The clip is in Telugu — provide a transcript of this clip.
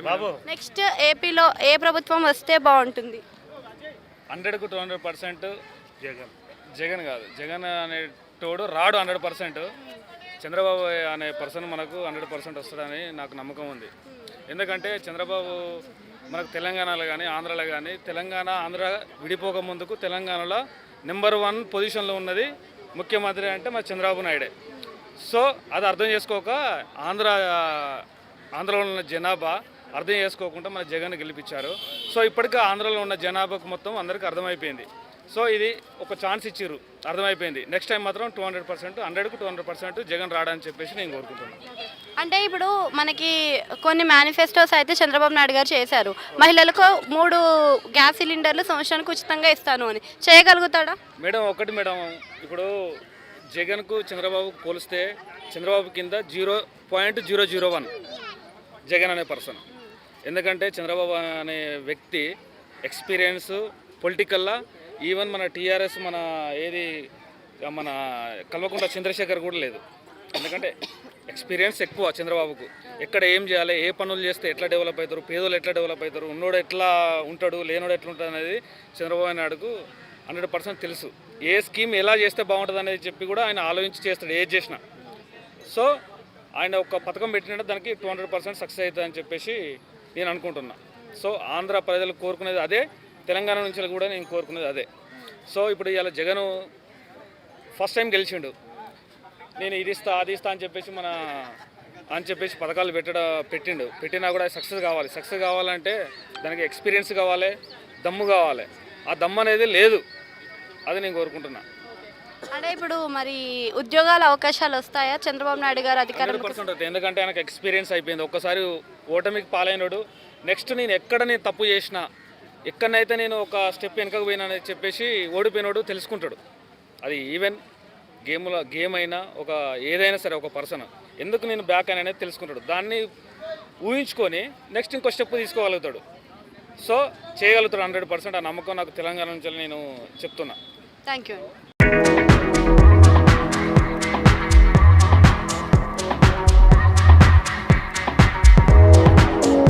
బాబు నెక్స్ట్ ఏపీలో ఏ ప్రభుత్వం వస్తే బాగుంటుంది? 100కు 200% జగన్ జగన్ కాదు, జగన్ అనే తోడు రాడు 100%. చంద్రబాబు అనే పర్సన్ మనకు 100% వస్తాడని నాకు నమ్మకం ఉంది. ఎందుకంటే చంద్రబాబు మనకు తెలంగాణలో కానీ ఆంధ్రాలో కానీ, తెలంగాణ ఆంధ్ర విడిపోక ముందుకు తెలంగాణలో నెంబర్ 1 పొజిషన్లో ఉన్నది ముఖ్యమంత్రి అంటే మన చంద్రబాబు నాయుడే. సో అది అర్థం చేసుకోక ఆంధ్రలో ఉన్న జనాభా అర్థం చేసుకోకుండా మన జగన్ గెలిపించారు. సో ఇప్పటికీ ఆంధ్రలో ఉన్న జనాభాకు మొత్తం అందరికీ అర్థమైపోయింది. సో ఇది ఒక ఛాన్స్ ఇచ్చిర్రు, అర్థమైపోయింది. నెక్స్ట్ టైం మాత్రం 200%, 100కు 200% జగన్ రాడని చెప్పేసి నేను కోరుకుంటున్నాను. అంటే ఇప్పుడు మనకి కొన్ని మేనిఫెస్టోస్ అయితే చంద్రబాబు నాయుడు గారు చేశారు. మహిళలకు 3 గ్యాస్ సిలిండర్లు సంవత్సరానికి ఉచితంగా ఇస్తాను అని, చేయగలుగుతాడా? మేడం ఇప్పుడు జగన్కు చంద్రబాబుకు పోలిస్తే చంద్రబాబు కింద 0.001 జగన్ అనే పర్సన్. ఎందుకంటే చంద్రబాబు అనే వ్యక్తి ఎక్స్పీరియన్స్ పొలిటికల్లా ఈవెన్ మన టీఆర్ఎస్ మన కల్వకుంట్ల చంద్రశేఖర్ కూడా లేదు. ఎందుకంటే ఎక్స్పీరియన్స్ ఎక్కువ చంద్రబాబుకు. ఎక్కడ ఏం చేయాలి, ఏ పనులు చేస్తే ఎట్లా డెవలప్ అవుతారు, పేదోళ్ళు ఎట్లా డెవలప్ అవుతారు, ఉన్నోడు ఎట్లా ఉంటాడు, లేనోడు ఎట్లా ఉంటుంది అనేది చంద్రబాబు నాయుడుకు 100% తెలుసు. ఏ స్కీమ్ ఎలా చేస్తే బాగుంటుంది అనేది చెప్పి కూడా ఆయన ఆలోచించి చేస్తాడు ఏది చేసినా. సో ఆయన ఒక పథకం పెట్టినట్టు దానికి 200% సక్సెస్ అవుతుందని చెప్పేసి నేను అనుకుంటున్నా. సో ఆంధ్ర ప్రజలు కోరుకునేది అదే, తెలంగాణ నుంచి కూడా నేను కోరుకునేది అదే. సో ఇప్పుడు ఇలా జగన్ ఫస్ట్ టైం గెలిచిండు, నేను ఇది ఇస్తా అది ఇస్తా అని చెప్పేసి పథకాలు పెట్టినా కూడా సక్సెస్ కావాలి. సక్సెస్ కావాలంటే దానికి ఎక్స్పీరియన్స్ కావాలి, దమ్ము కావాలి. ఆ దమ్ము అనేది లేదు, అది నేను కోరుకుంటున్నా. అంటే ఇప్పుడు మరి ఉద్యోగాల అవకాశాలు వస్తాయా చంద్రబాబు నాయుడు గారు అధికారం? 100% వస్తాయి. ఎందుకంటే ఆయనకు ఎక్స్పీరియన్స్ అయిపోయింది. ఒక్కసారి ఓటమికి పాలైనడు నెక్స్ట్ ఎక్కడ నేను తప్పు చేసినా, ఎక్కడనైతే నేను ఒక స్టెప్ వెనకకు పోయినానని చెప్పేసి ఓడిపోయినాడు తెలుసుకుంటాడు. అది ఈవెన్ గేమ్ అయినా ఏదైనా సరే ఒక పర్సన్ ఎందుకు నేను బ్యాక్ అని అనేది తెలుసుకుంటాడు. దాన్ని ఊహించుకొని నెక్స్ట్ ఇంకో స్టెప్ తీసుకోగలుగుతాడు. సో చేయగలుగుతాడు 100%. ఆ నమ్మకం నాకు తెలంగాణ నుంచి నేను చెప్తున్నా. Thank you.